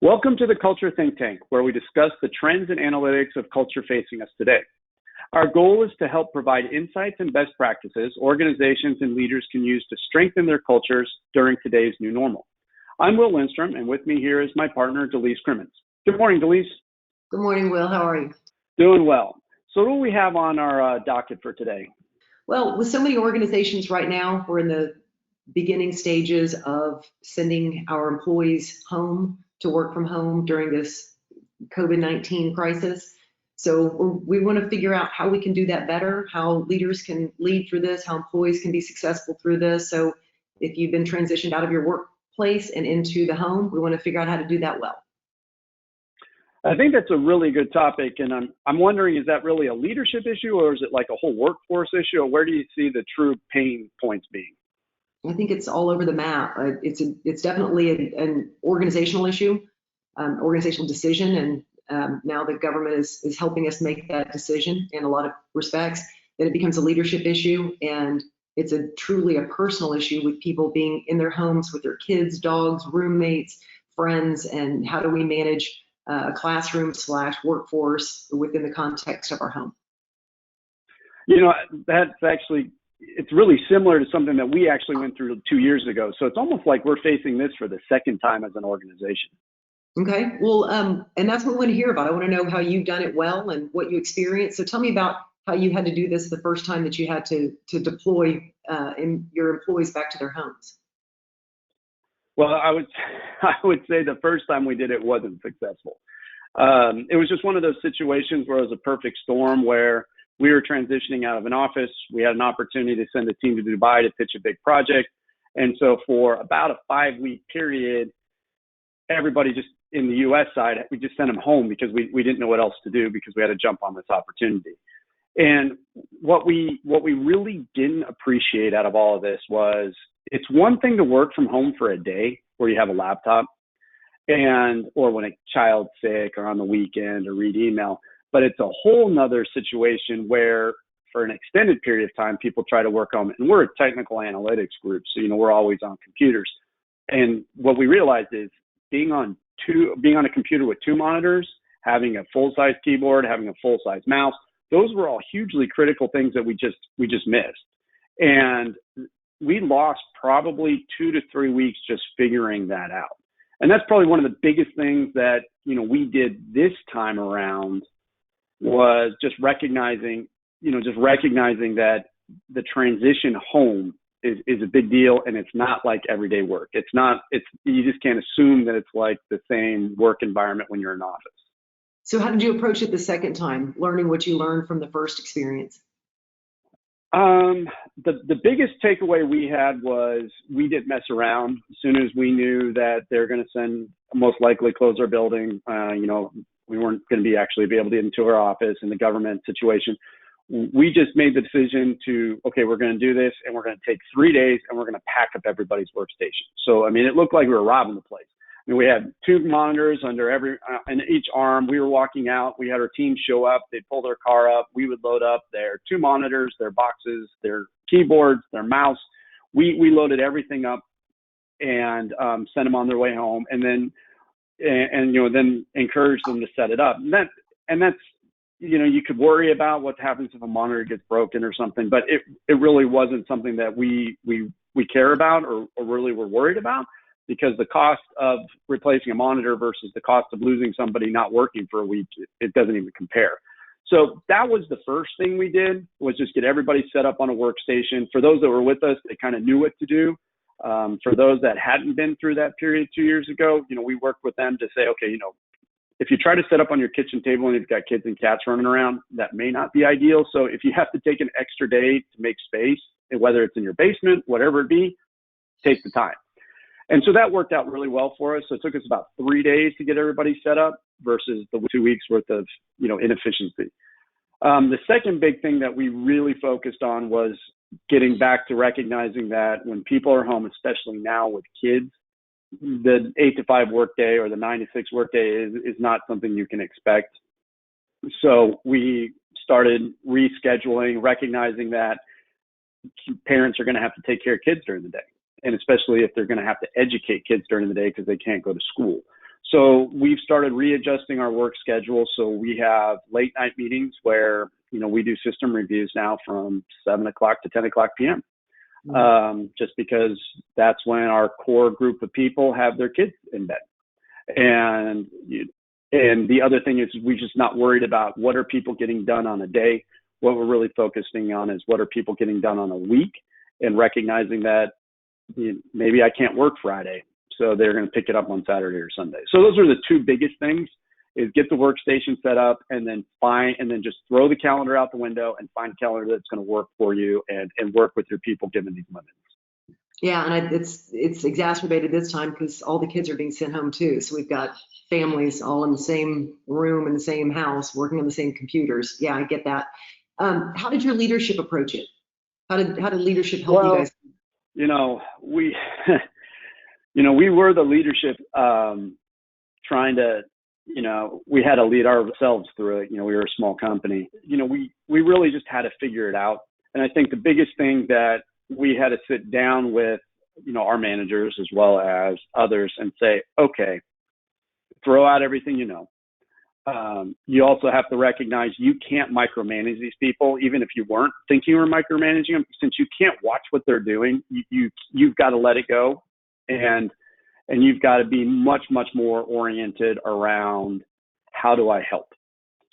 Welcome to the Culture Think Tank, where we discuss the trends and analytics of culture facing us today. Our goal is to help provide insights and best practices organizations and leaders can use to strengthen their cultures during today's new normal. I'm Will Lindstrom, and with me here is my partner, Delise. Good morning, Delise. Good morning, Will. How are you? Doing well. So what do we have on our docket for today? Well, with so many organizations right now, we're in the beginning stages of sending our employees home to work from home during this COVID-19 crisis. So we want to figure out how we can do that better, how leaders can lead through this, how employees can be successful through this. So if you've been transitioned out of your workplace and into the home, we want to figure out how to do that well. I think that's a really good topic, and I'm wondering, is that really a leadership issue, or is it like a whole workforce issue, or where do you see the true pain points being? I think it's all over the map. It's definitely an organizational issue, organizational decision, and now the government is helping us make that decision in a lot of respects. Then it becomes a leadership issue, and it's truly a personal issue with people being in their homes with their kids, dogs, roommates, friends, and how do we manage a classroom / workforce within the context of our home. You know, that's actually, it's really similar to something that we actually went through 2 years ago. So it's almost like we're facing this for the second time as an organization. Okay, well, and that's what we want to hear about. I want to know how you've done it well and what you experienced. So tell me about how you had to do this the first time that you had to deploy your employees back to their homes. Well, I would say the first time we did it wasn't successful. It was just one of those situations where it was a perfect storm where we were transitioning out of an office. We had an opportunity to send a team to Dubai to pitch a big project. And so for about a 5-week period, everybody just in the US side, we just sent them home because we didn't know what else to do because we had to jump on this opportunity. And what we really didn't appreciate out of all of this was it's one thing to work from home for a day where you have a laptop or when a child's sick or on the weekend or read email. But it's a whole nother situation where for an extended period of time, people try to work home. And we're a technical analytics group, so, we're always on computers. And what we realized is being on a computer with 2 monitors, having a full-size keyboard, having a full-size mouse, those were all hugely critical things that we just missed. And we lost probably 2 to 3 weeks just figuring that out. And that's probably one of the biggest things that, we did this time around was just recognizing that the transition home is a big deal, and it's not like everyday work. You just can't assume that it's like the same work environment when you're in office. So how did you approach it the second time, learning what you learned from the first experience? The biggest takeaway we had was we didn't mess around. As soon as we knew that they're going to most likely close our building, we weren't going to be able to get into our office in the government situation. We just made the decision okay, we're going to do this, and we're going to take 3 days, and we're going to pack up everybody's workstation. So, it looked like we were robbing the place. We had 2 monitors under in each arm. We were walking out. We had our team show up. They'd pull their car up. We would load up their 2 monitors, their boxes, their keyboards, their mouse. We loaded everything up and sent them on their way home, and then encouraged them to set it up. And that's you could worry about what happens if a monitor gets broken or something, but it really wasn't something that we care about or really were worried about. Because the cost of replacing a monitor versus the cost of losing somebody not working for a week, it doesn't even compare. So that was the first thing we did, was just get everybody set up on a workstation. For those that were with us, they kind of knew what to do. For those that hadn't been through that period 2 years ago, we worked with them to say, okay, if you try to set up on your kitchen table and you've got kids and cats running around, that may not be ideal. So if you have to take an extra day to make space, whether it's in your basement, whatever it be, take the time. And so that worked out really well for us. So it took us about 3 days to get everybody set up versus the 2 weeks worth of, inefficiency. The second big thing that we really focused on was getting back to recognizing that when people are home, especially now with kids, the 8 to 5 workday or the 9 to 6 workday is not something you can expect. So we started rescheduling, recognizing that parents are going to have to take care of kids during the day, and especially if they're going to have to educate kids during the day because they can't go to school. So we've started readjusting our work schedule. So we have late night meetings where, we do system reviews now from 7 o'clock to 10 o'clock p.m. Just because that's when our core group of people have their kids in bed. And the other thing is we're just not worried about what are people getting done on a day. What we're really focusing on is what are people getting done on a week, and recognizing that maybe I can't work Friday, so they're going to pick it up on Saturday or Sunday. So those are the two biggest things: is get the workstation set up, and then just throw the calendar out the window and find a calendar that's going to work for you and work with your people given these limits. Yeah, and it's exacerbated this time because all the kids are being sent home too. So we've got families all in the same room in the same house working on the same computers. Yeah, I get that. How did your leadership approach it? How did leadership help you guys? We we were the leadership trying to, we had to lead ourselves through it. We were a small company. We really just had to figure it out. And I think the biggest thing that we had to sit down with, our managers as well as others and say, okay, throw out everything you also have to recognize you can't micromanage these people, even if you weren't thinking you were micromanaging them. Since you can't watch what they're doing, you've got to let it go, and you've got to be much, much more oriented around how do I help.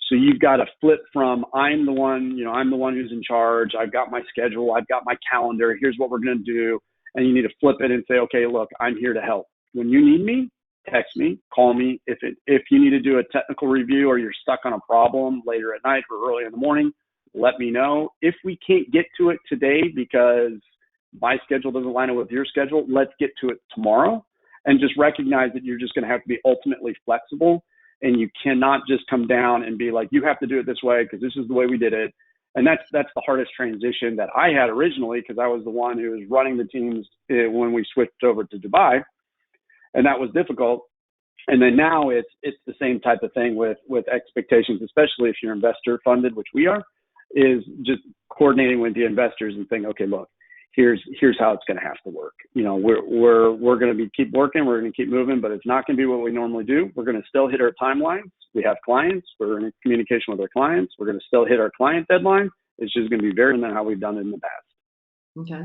So you've got to flip from I'm the one who's in charge. I've got my schedule. I've got my calendar. Here's what we're going to do. And you need to flip it and say, okay, look, I'm here to help. When you need me, text me, call me. If you need to do a technical review or you're stuck on a problem later at night or early in the morning, let me know. If we can't get to it today because my schedule doesn't line up with your schedule, let's get to it tomorrow. And just recognize that you're just going to have to be ultimately flexible. And you cannot just come down and be like, you have to do it this way because this is the way we did it. And that's the hardest transition that I had originally, because I was the one who was running the teams when we switched over to Dubai. And that was difficult. And then now it's the same type of thing with expectations, especially if you're investor funded, which we are, is just coordinating with the investors and saying, okay, look, here's how it's going to have to work. We're going to keep working. We're going to keep moving, but it's not going to be what we normally do. We're going to still hit our timelines. We have clients. We're in communication with our clients. We're going to still hit our client deadline. It's just going to be very different than how we've done it in the past. Okay.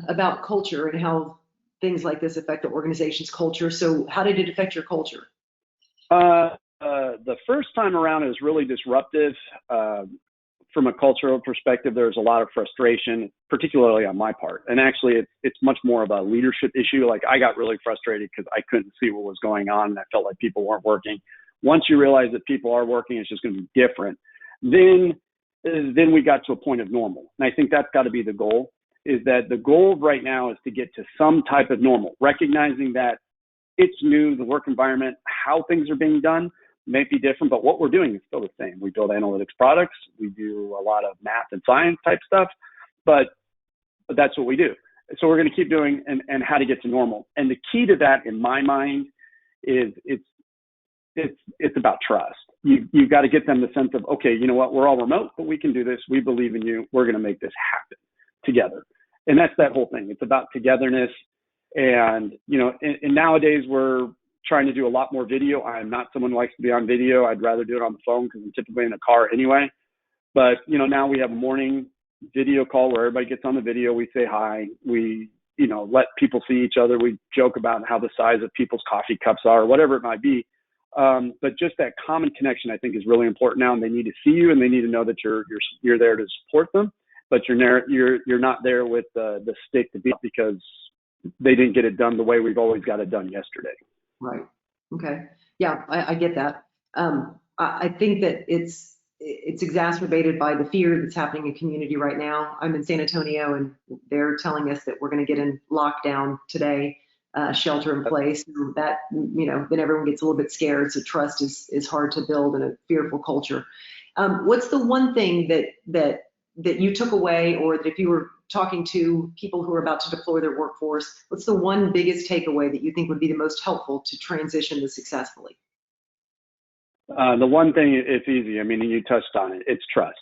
About culture and how things like this affect the organization's culture. So how did it affect your culture? The first time around, it was really disruptive. From a cultural perspective, there's a lot of frustration, particularly on my part. And actually, it's much more of a leadership issue. Like, I got really frustrated because I couldn't see what was going on, and I felt like people weren't working. Once you realize that people are working, it's just going to be different. Then we got to a point of normal. And I think that's got to be the goal, is that the goal right now is to get to some type of normal, recognizing that it's new, the work environment, how things are being done may be different, but what we're doing is still the same. We build analytics products. We do a lot of math and science type stuff, but that's what we do. So we're going to keep doing and how to get to normal. And the key to that, in my mind, is it's about trust. You've got to get them the sense of, okay, you know what, we're all remote, but we can do this. We believe in you. We're going to make this happen together. And that's that whole thing. It's about togetherness. And, and nowadays we're trying to do a lot more video. I'm not someone who likes to be on video. I'd rather do it on the phone because I'm typically in a car anyway. But, now we have a morning video call where everybody gets on the video. We say hi. We, let people see each other. We joke about how the size of people's coffee cups are, or whatever it might be. But just that common connection, I think, is really important now. And they need to see you, and they need to know that you're there to support them. But you're not there with the stick to beat because they didn't get it done the way we've always got it done yesterday. Right. Okay. Yeah, I get that. I think that it's exacerbated by the fear that's happening in community right now. I'm in San Antonio, and they're telling us that we're going to get in lockdown today, shelter in place. So that, then everyone gets a little bit scared. So trust is hard to build in a fearful culture. What's the one thing that you took away, or that if you were talking to people who are about to deploy their workforce, what's the one biggest takeaway that you think would be the most helpful to transition this successfully? The one thing, it's easy. I mean, you touched on it. It's trust.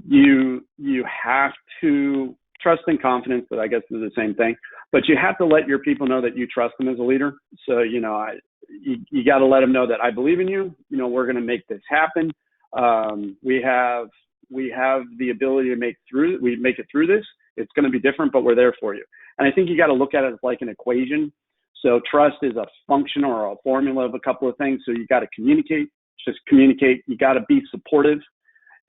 You have to trust and confidence, but I guess is the same thing. But you have to let your people know that you trust them as a leader. So you got to let them know that I believe in you. We're going to make this happen. We have the ability to make it through this. It's going to be different, but we're there for you. And I think you got to look at it as like an equation. So trust is a function or a formula of a couple of things. So you got to communicate. Just communicate. You got to be supportive.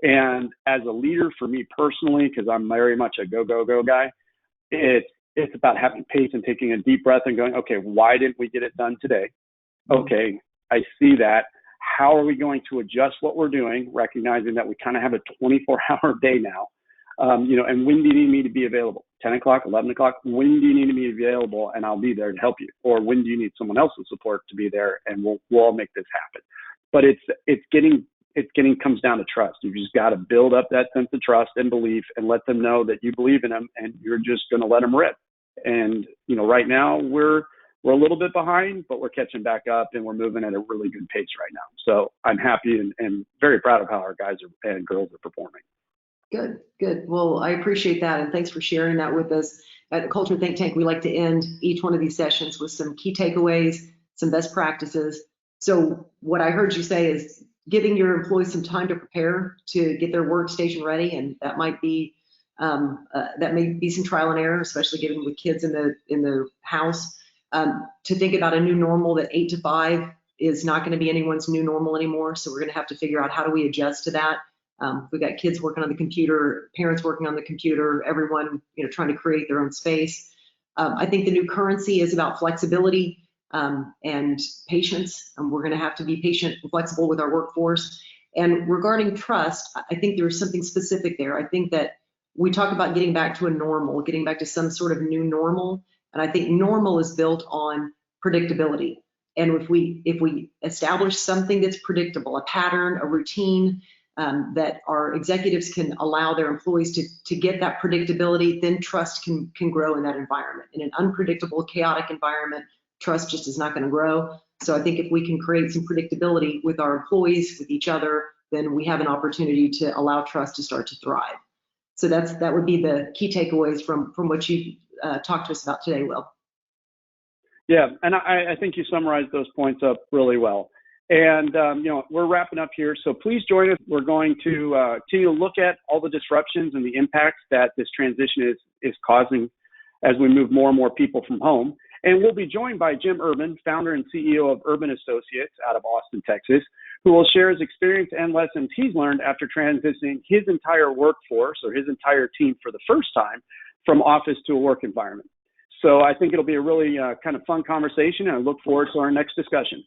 And as a leader, for me personally, because I'm very much a go guy, it's about having pace and taking a deep breath and going, okay, why didn't we get it done today? Okay, I see that. How are we going to adjust what we're doing, recognizing that we kind of have a 24-hour day now? And when do you need me to be available? 10 o'clock, 11 o'clock? When do you need me to be available and I'll be there to help you? Or when do you need someone else's support to be there and we'll all make this happen? But it comes down to trust. You just got to build up that sense of trust and belief and let them know that you believe in them and you're just going to let them rip. And, right now we're a little bit behind, but we're catching back up and we're moving at a really good pace right now. So I'm happy and very proud of how our guys and girls are performing. Good. Well, I appreciate that. And thanks for sharing that with us. At the Culture Think Tank, we like to end each one of these sessions with some key takeaways, some best practices. So what I heard you say is giving your employees some time to prepare to get their workstation ready. And that might be, that may be some trial and error, especially given with kids in the house. To think about a new normal, that 8 to 5 is not going to be anyone's new normal anymore. So we're going to have to figure out how do we adjust to that. We've got kids working on the computer, parents working on the computer, everyone trying to create their own space. I think the new currency is about flexibility and patience. We're going to have to be patient and flexible with our workforce. And regarding trust, I think there's something specific there. I think that we talk about getting back to a normal, getting back to some sort of new normal. And I think normal is built on predictability. And if we establish something that's predictable, a pattern, a routine, that our executives can allow their employees to get that predictability, then trust can grow in that environment. In an unpredictable, chaotic environment, trust just is not going to grow. So I think if we can create some predictability with our employees, with each other, then we have an opportunity to allow trust to start to thrive. So that would be the key takeaways from what you talked to us about today, Will. Yeah, and I think you summarized those points up really well. And, we're wrapping up here. So please join us. We're going to continue to look at all the disruptions and the impacts that this transition is causing as we move more and more people from home. And we'll be joined by Jim Urban, founder and CEO of Urban Associates out of Austin, Texas, who will share his experience and lessons he's learned after transitioning his entire workforce or his entire team for the first time from office to a work environment. So I think it'll be a really kind of fun conversation, and I look forward to our next discussion.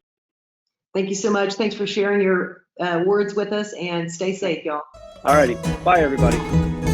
Thank you so much. Thanks for sharing your words with us, and stay safe, y'all. All righty. Bye, everybody.